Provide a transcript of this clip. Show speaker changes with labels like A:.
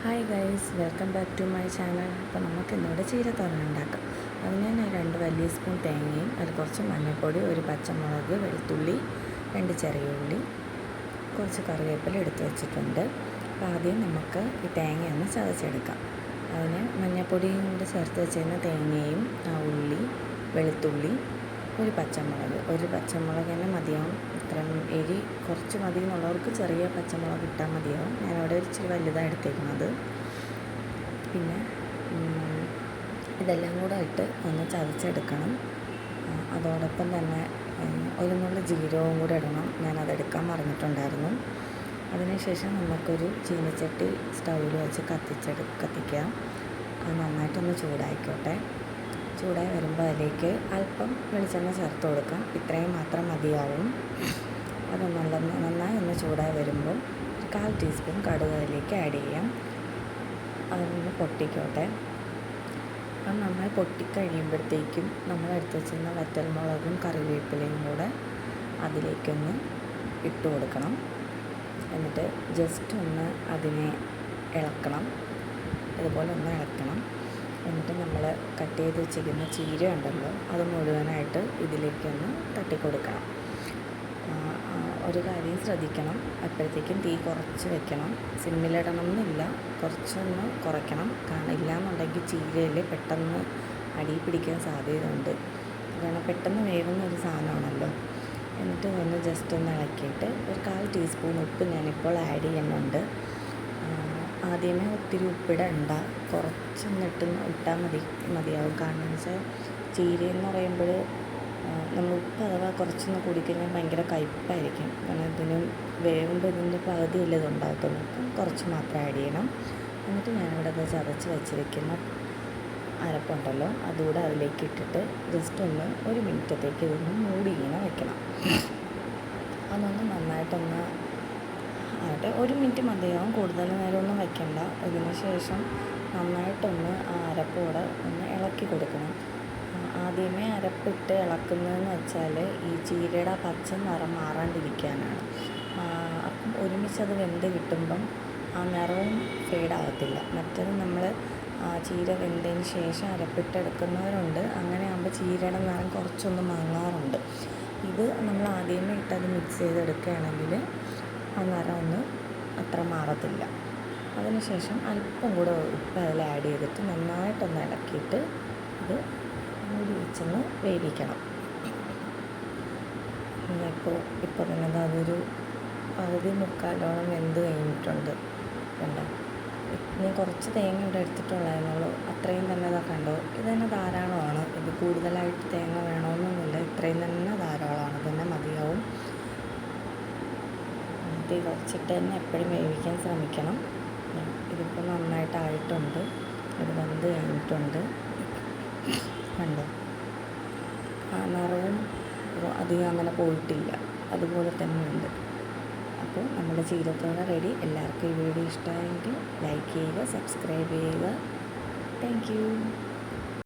A: Hi guys, welcome back to my channel. അപ്പോൾ നമുക്ക് ഇന്നിവിടെ ചീരത്തോരൻ ഉണ്ടാക്കാം. അതിന് ഞാൻ 2 വലിയ സ്പൂൺ തേങ്ങയും അതിൽ കുറച്ച് മഞ്ഞൾപ്പൊടി, ഒരു പച്ചമുളക്, വെളുത്തുള്ളി, 2 ചെറിയ ഉള്ളി, കുറച്ച് കറിവേപ്പില എടുത്ത് വെച്ചിട്ടുണ്ട്. അപ്പോൾ ആദ്യം നമുക്ക് ഈ തേങ്ങയൊന്ന് ചതച്ചെടുക്കാം. അതിന് മഞ്ഞൾപ്പൊടിയും കൊണ്ട് ചേർത്ത് വെച്ചിരുന്ന തേങ്ങയും ഉള്ളി, വെളുത്തുള്ളി, ഒരു പച്ചമുളക് തന്നെ മതിയാവും. ഇത്രയും എരി കുറച്ച് മതി എന്നുള്ളവർക്ക് ചെറിയ പച്ചമുളക് ഇട്ടാൽ മതിയാവും. ഞാനവിടെ ഇച്ചിരി വലുതാണ് എടുത്തേക്കുന്നത്. പിന്നെ ഇതെല്ലാം കൂടെ ഇട്ട് ഒന്ന് ചതച്ചെടുക്കണം. അതോടൊപ്പം തന്നെ ഒരു നുള്ളി ജീരകവും കൂടെ ഇടണം. ഞാനതെടുക്കാൻ മറന്നിട്ടുണ്ടായിരുന്നു. അതിനുശേഷം നമുക്കൊരു ചീനച്ചട്ടി സ്റ്റൗവിൽ വെച്ച് കത്തിക്കാം. അത് നന്നായിട്ടൊന്ന് ചൂടായിക്കോട്ടെ. ചൂടായി വരുമ്പോൾ അതിലേക്ക് അല്പം വെളിച്ചെണ്ണ ചേർത്ത് കൊടുക്കാം. ഇത്രയും മാത്രം മതിയാവും. അത് നന്നായി ഒന്ന് ചൂടായി വരുമ്പോൾ 1/4 ടീസ്പൂൺ കടുക് അതിലേക്ക് ആഡ് ചെയ്യാം. അതൊന്ന് പൊട്ടിക്കോട്ടെ. അത് നന്നായി പൊട്ടിക്കഴിയുമ്പോഴത്തേക്കും നമ്മൾ എടുത്ത് വെച്ചിരുന്ന വറ്റൽമുളകും കറിവേപ്പിലയും കൂടെ അതിലേക്കൊന്ന് ഇട്ട് കൊടുക്കണം. എന്നിട്ട് ജസ്റ്റ് ഒന്ന് അതിനെ ഇളക്കണം. ഇതുപോലെ ഒന്ന് ഇളക്കണം. എന്നിട്ട് നമ്മൾ കട്ട് ചെയ്ത് വെച്ചിരിക്കുന്ന ചീര ഉണ്ടല്ലോ, അത് മുഴുവനായിട്ട് ഇതിലേക്കൊന്ന് തട്ടിക്കൊടുക്കണം. ഒരു കാര്യം ശ്രദ്ധിക്കണം, അപ്പോഴത്തേക്കും തീ കുറച്ച് വെക്കണം. സിമ്മിലിടണം എന്നില്ല, കുറച്ചൊന്ന് കുറയ്ക്കണം. കാരണം ഇല്ലയെന്നുണ്ടെങ്കിൽ ചീരയിൽ പെട്ടെന്ന് അടി പിടിക്കാൻ സാധ്യതയുണ്ട്. കാരണം പെട്ടെന്ന് വേവുന്ന ഒരു സാധനമാണല്ലോ. എന്നിട്ട് ഒന്ന് ജസ്റ്റ് ഒന്ന് ഇളക്കിയിട്ട് 1/4 ടീസ്പൂൺ ഉപ്പ് ഞാനിപ്പോൾ ആഡ് ചെയ്യുന്നുണ്ട്. ആദ്യമേ ഒത്തിരി ഉപ്പിടണ്ട, കുറച്ചൊന്നിട്ട് ഇട്ടാൽ മതിയാവും. കാരണം എന്ന് വെച്ചാൽ ചീരയെന്ന് പറയുമ്പോൾ നമ്മൾ ഉപ്പ് അഥവാ കുറച്ചൊന്ന് കൂടിക്കഴിഞ്ഞാൽ ഭയങ്കര കയ്പ്പായിരിക്കും. കാരണം ഇതിന് വേവുമ്പോൾ ഇതിൻ്റെ പകുതിയല്ലേ ഇതുണ്ടാകത്തുള്ളൂ. അപ്പം കുറച്ച് മാത്രം ആഡ് ചെയ്യണം. എന്നിട്ട് ഞാനിവിടെ ചതച്ച് വെച്ചിരിക്കുന്ന അരപ്പുണ്ടല്ലോ, അതുകൂടെ അതിലേക്ക് ഇട്ടിട്ട് ജസ്റ്റ് ഒന്ന് 1 മിനിറ്റത്തേക്ക് ഇതൊന്ന് മൂടി ഇങ്ങനെ വെക്കണം. അതൊന്ന് നന്നായിട്ടൊന്ന് 1 മിനിറ്റ് മതിയാവും, കൂടുതൽ നേരമൊന്നും വയ്ക്കണ്ട. ഇതിന് ശേഷം നന്നായിട്ടൊന്ന് ആ അരപ്പ് കൂടെ ഒന്ന് ഇളക്കി കൊടുക്കണം. ആദ്യമേ അരപ്പിട്ട് ഇളക്കുന്നതെന്ന് വെച്ചാൽ ഈ ചീരയുടെ പച്ച നിറം മാറാണ്ടിരിക്കാനാണ്. അപ്പം ഒരുമിച്ചത് വെന്ത് കിട്ടുമ്പം ആ നിറവും ഫെയ്ഡാകത്തില്ല. മറ്റത് നമ്മൾ ചീര വെന്തതിന് ശേഷം അരപ്പിട്ടെടുക്കുന്നവരുണ്ട്. അങ്ങനെ ആകുമ്പോൾ ചീരയുടെ നിറം കുറച്ചൊന്ന് മങ്ങാറുണ്ട്. ഇത് നമ്മൾ ആദ്യമേ ഇട്ടത് മിക്സ് ചെയ്തെടുക്കുകയാണെങ്കിൽ ആ നിറമൊന്നും അത്ര മാറത്തില്ല. അതിനുശേഷം അല്പം കൂടെ ഉപ്പ് അതിൽ ആഡ് ചെയ്തിട്ട് നന്നായിട്ടൊന്ന് ഇളക്കിയിട്ട് ഇത് മൂടി വെച്ചൊന്ന് വേവിക്കണം. ഇപ്പോൾ തന്നെ അതൊരു പകുതി മുക്കാലോളം വെന്ത് കഴിഞ്ഞിട്ടുണ്ട്. കണ്ടോ, ഞാൻ കുറച്ച് തേങ്ങ ഇവിടെ എടുത്തിട്ടുള്ളതെന്നുള്ളൂ. അത്രയും തന്നെ കണ്ടോ, ഇത് തന്നെ ധാരാളമാണ്. ഇത് കൂടുതലായിട്ട് തേങ്ങ വേണമെന്നൊന്നുമില്ല, ഇത്രയും തന്നെ ധാരാളമാണ്, തന്നെ മതിയാവും. തീ കുറച്ചിട്ട് തന്നെ എപ്പോഴും വേവിക്കാൻ ശ്രമിക്കണം. ഇതിപ്പോൾ നന്നായിട്ടായിട്ടുണ്ട്. ഇത് വെന്ത് കഴിഞ്ഞിട്ടുണ്ട്. കണ്ടോ, ആ നിറവും അധികം അങ്ങനെ പോയിട്ടില്ല, അതുപോലെ തന്നെ ഉണ്ട്. അപ്പോൾ നമ്മുടെ ചീരത്തോരൻ റെഡി. എല്ലാവർക്കും ഈ വീഡിയോ ഇഷ്ടമായെങ്കിൽ ലൈക്ക് ചെയ്യുക, സബ്സ്ക്രൈബ് ചെയ്യുക. Thank you.